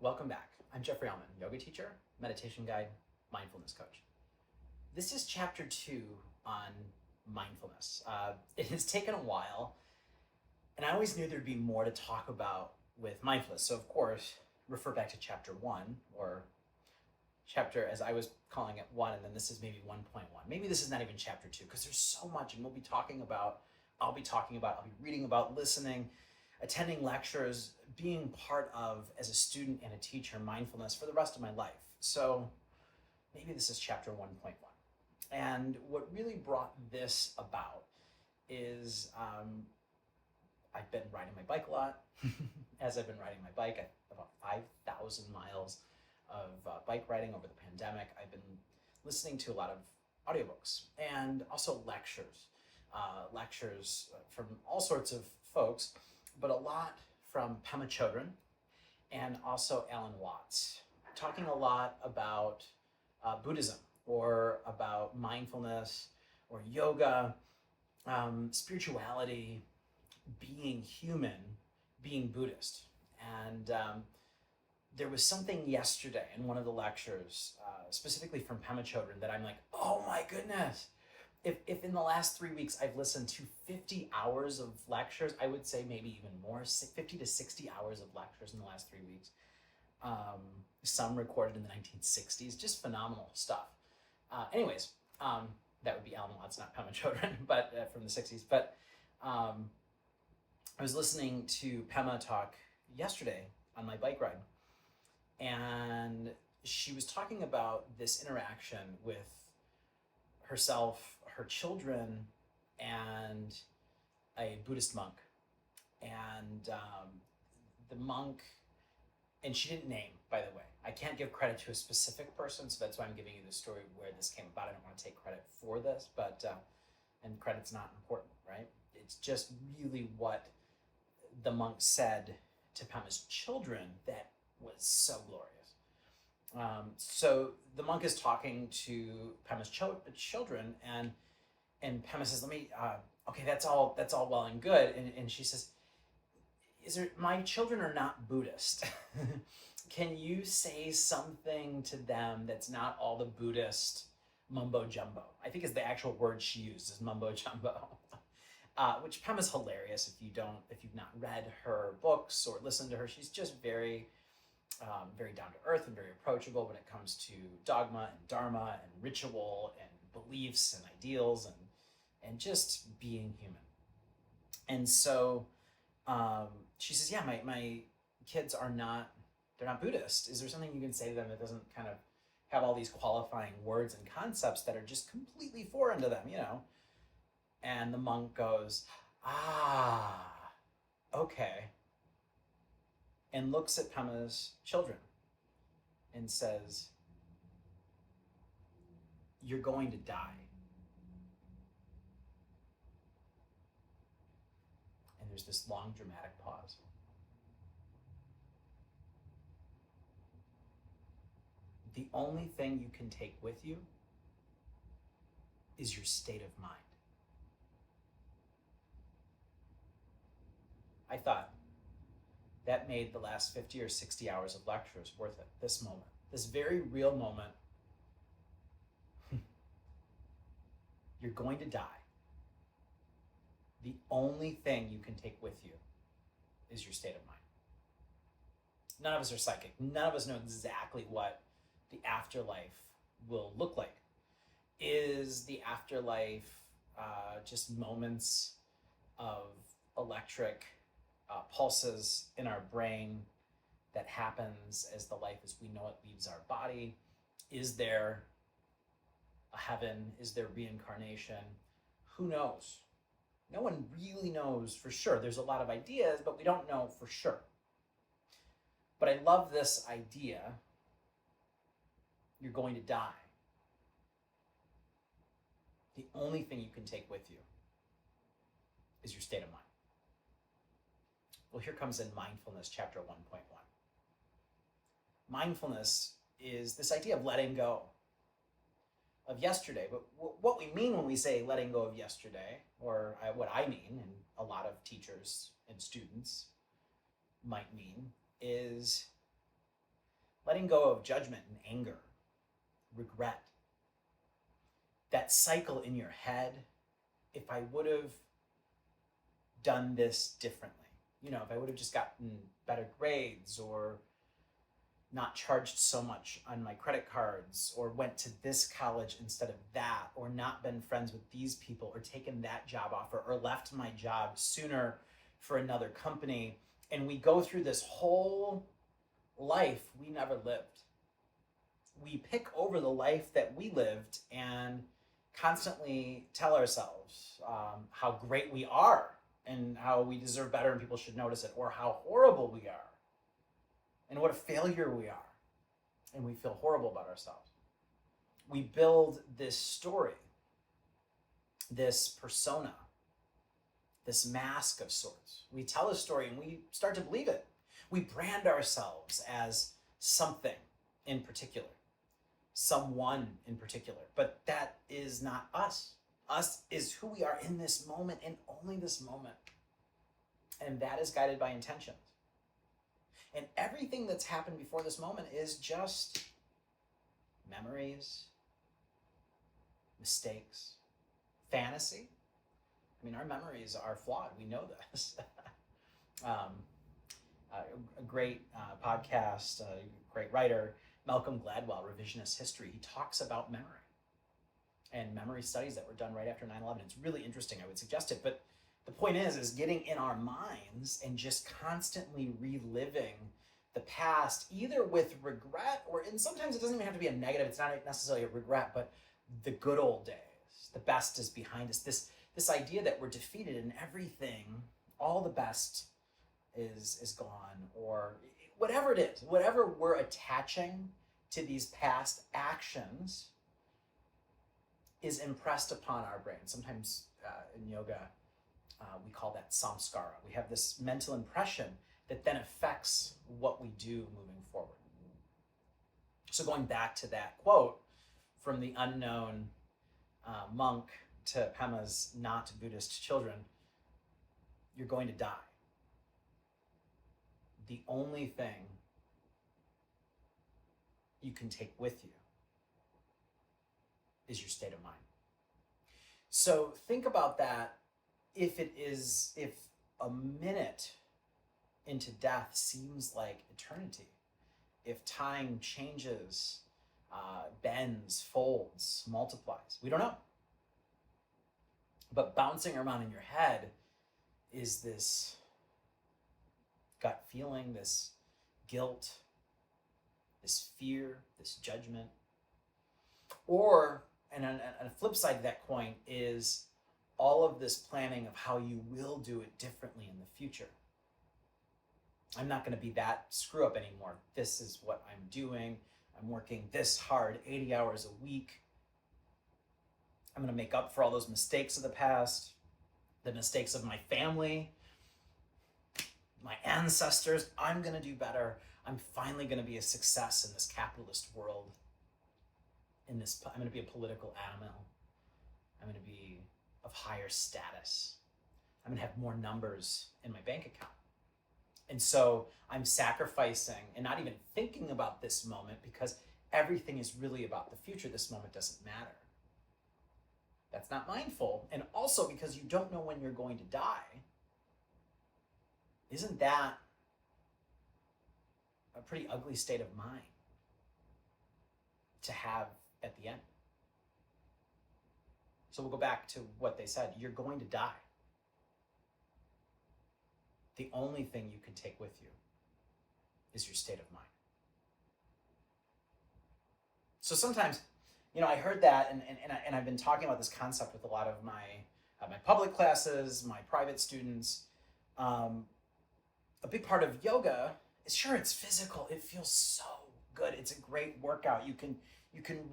Welcome back. I'm Jeffrey Allmen, yoga teacher, meditation guide, mindfulness coach. This is chapter 2 on mindfulness. It has taken a while, and I always knew there'd be more to talk about with mindfulness. So of course, refer back to chapter 1, or chapter, as I was calling it, 1, and then this is maybe 1.1. Maybe this is not even chapter 2, because there's so much, and I'll be reading about, listening, attending lectures, being part of, as a student and a teacher, mindfulness for the rest of my life. So maybe this is chapter 1.1. And what really brought this about is I've been riding my bike a lot. As I've been riding my bike, about 5,000 miles of bike riding over the pandemic. I've been listening to a lot of audiobooks and also lectures from all sorts of folks, but a lot from Pema Chodron and also Alan Watts, talking a lot about Buddhism or about mindfulness or yoga, spirituality, being human, being Buddhist. And there was something yesterday in one of the lectures, specifically from Pema Chodron, that I'm like, oh my goodness. If in the last 3 weeks I've listened to 50 hours of lectures, I would say maybe even more, 50 to 60 hours of lectures in the last 3 weeks. Some recorded in the 1960s, just phenomenal stuff. Anyways, that would be Alan Watts, not Pema Chodron, but from the 60s. But I was listening to Pema talk yesterday on my bike ride, and she was talking about this interaction with herself, her children, and a Buddhist monk. And the monk, and she didn't name, by the way. I can't give credit to a specific person, so that's why I'm giving you the story where this came about. I don't want to take credit for this, but, and credit's not important, right? It's just really what the monk said to Pema's children that was so glorious. So the monk is talking to Pema's children, and Pema says, okay, that's all well and good. And she says, my children are not Buddhist. Can you say something to them that's not all the Buddhist mumbo jumbo? I think is the actual word she used, is mumbo jumbo. Which Pema's hilarious if you've not read her books or listened to her. She's just very down to earth and very approachable when it comes to dogma and dharma and ritual and beliefs and ideals and just being human. And so she says, yeah, my kids they're not Buddhist. Is there something you can say to them that doesn't kind of have all these qualifying words and concepts that are just completely foreign to them, you know? And the monk goes, okay. And looks at Pema's children and says, you're going to die. And there's this long dramatic pause. The only thing you can take with you is your state of mind. I thought that made the last 50 or 60 hours of lectures worth it. This moment, this very real moment. You're going to die. The only thing you can take with you is your state of mind. None of us are psychic. None of us know exactly what the afterlife will look like. Is the afterlife just moments of electric pulses in our brain that happens as the life as we know it leaves our body? Is there a heaven? Is there reincarnation? Who knows? No one really knows for sure. There's a lot of ideas, but we don't know for sure. But I love this idea. You're going to die. The only thing you can take with you is your state of mind. Well, here comes in Mindfulness, chapter 1.1. Mindfulness is this idea of letting go of yesterday. But what we mean when we say letting go of yesterday, or what I mean, and a lot of teachers and students might mean, is letting go of judgment and anger, regret. That cycle in your head, if I would have done this differently, if I would have just gotten better grades or not charged so much on my credit cards or went to this college instead of that, or not been friends with these people or taken that job offer or left my job sooner for another company. And we go through this whole life we never lived. We pick over the life that we lived and constantly tell ourselves how great we are and how we deserve better and people should notice it, or how horrible we are and what a failure we are. And we feel horrible about ourselves. We build this story, this persona, this mask of sorts. We tell a story and we start to believe it. We brand ourselves as something in particular, someone in particular, but that is not us. Us is who we are in this moment and only this moment. And that is guided by intentions. And everything that's happened before this moment is just memories, mistakes, fantasy. I mean, our memories are flawed. We know this. A great podcast, a great writer, Malcolm Gladwell, Revisionist History, he talks about memory and memory studies that were done right after 9/11. It's really interesting. I would suggest it. But the point is getting in our minds and just constantly reliving the past, either with regret and sometimes it doesn't even have to be a negative. It's not necessarily a regret, but the good old days, the best is behind us. This idea that we're defeated and everything, all the best is gone, or whatever it is, whatever we're attaching to these past actions is impressed upon our brain. Sometimes in yoga, we call that samskara. We have this mental impression that then affects what we do moving forward. So going back to that quote from the unknown monk to Pema's not Buddhist children, you're going to die. The only thing you can take with you is your state of mind. So think about that. If a minute into death seems like eternity, if time changes, bends, folds, multiplies, we don't know. But bouncing around in your head is this gut feeling, this guilt, this fear, this judgment. Or, and on a flip side of that coin, is all of this planning of how you will do it differently in the future. I'm not going to be that screw up anymore. This is what I'm doing. I'm working this hard, 80 hours a week. I'm going to make up for all those mistakes of the past, the mistakes of my family, my ancestors. I'm going to do better. I'm finally going to be a success in this capitalist world. I'm going to be a political animal. I'm going to be of higher status. I'm going to have more numbers in my bank account. And so I'm sacrificing and not even thinking about this moment because everything is really about the future. This moment doesn't matter. That's not mindful. And also because you don't know when you're going to die. Isn't that a pretty ugly state of mind to have at the end? So we'll go back to what they said. You're going to die. The only thing you can take with you is your state of mind. So sometimes, I heard that, and I've been talking about this concept with a lot of my public classes, my private students. A big part of yoga is, sure, it's physical. It feels so good. It's a great workout. You can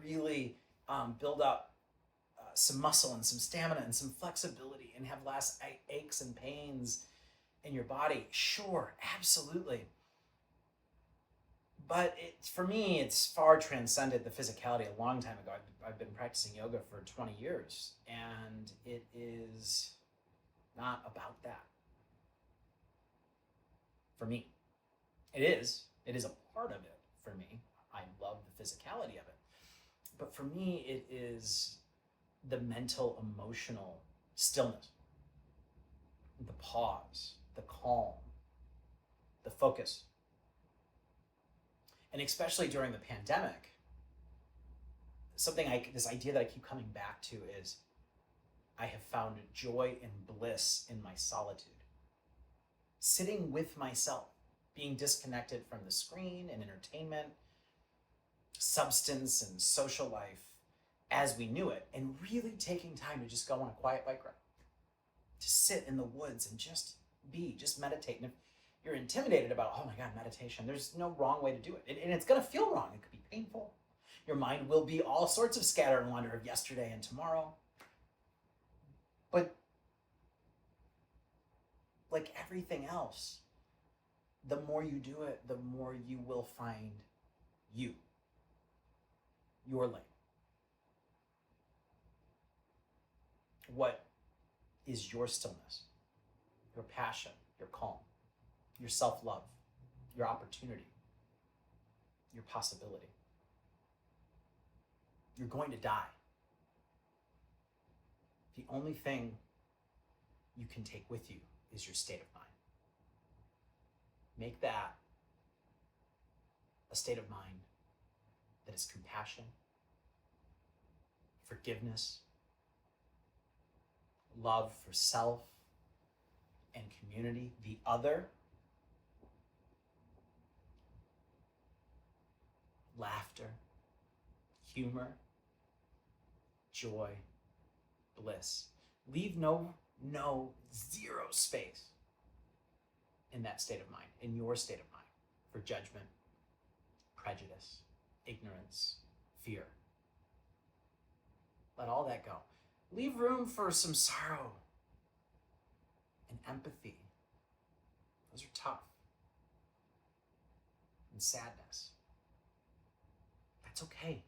really build up some muscle and some stamina and some flexibility and have less aches and pains in your body. Sure, absolutely. But for me, it's far transcended the physicality a long time ago. I've been practicing yoga for 20 years, and it is not about that. For me, it is a part of it for me. I love the physicality of it. But for me, it is the mental, emotional stillness, the pause, the calm, the focus. And especially during the pandemic, this idea that I keep coming back to is I have found joy and bliss in my solitude. Sitting with myself, being disconnected from the screen and entertainment, substance and social life as we knew it, and really taking time to just go on a quiet bike ride, to sit in the woods and just meditate. And if you're intimidated about, oh my God, meditation, there's no wrong way to do it. And it's going to feel wrong. It could be painful. Your mind will be all sorts of scatter and wander of yesterday and tomorrow. But like everything else, the more you do it, the more you will find you, your lane. What is your stillness, your passion, your calm, your self-love, your opportunity, your possibility? You're going to die. The only thing you can take with you is your state of mind. Make that a state of mind that is compassion, forgiveness, love for self and community, the other, laughter, humor, joy, bliss. Leave zero space in that state of mind, in your state of mind, for judgment, prejudice, ignorance, fear. Let all that go. Leave room for some sorrow and empathy. Those are tough. And sadness. That's okay.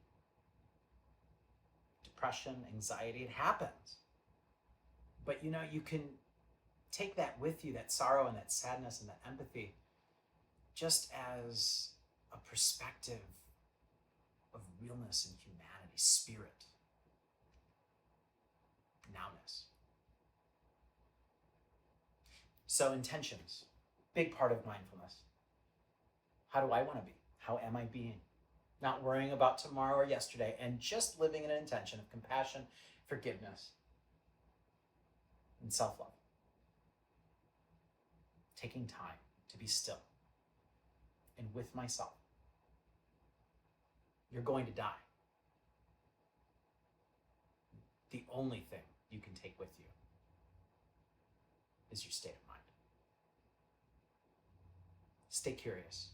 Depression, anxiety, it happens. But you can take that with you, that sorrow and that sadness and that empathy, just as a perspective of realness and humanity, spirit, nowness. So intentions, big part of mindfulness. How do I want to be? How am I being? Not worrying about tomorrow or yesterday, and just living in an intention of compassion, forgiveness, and self-love. Taking time to be still and with myself. You're going to die. The only thing you can take with you is your state of mind. Stay curious.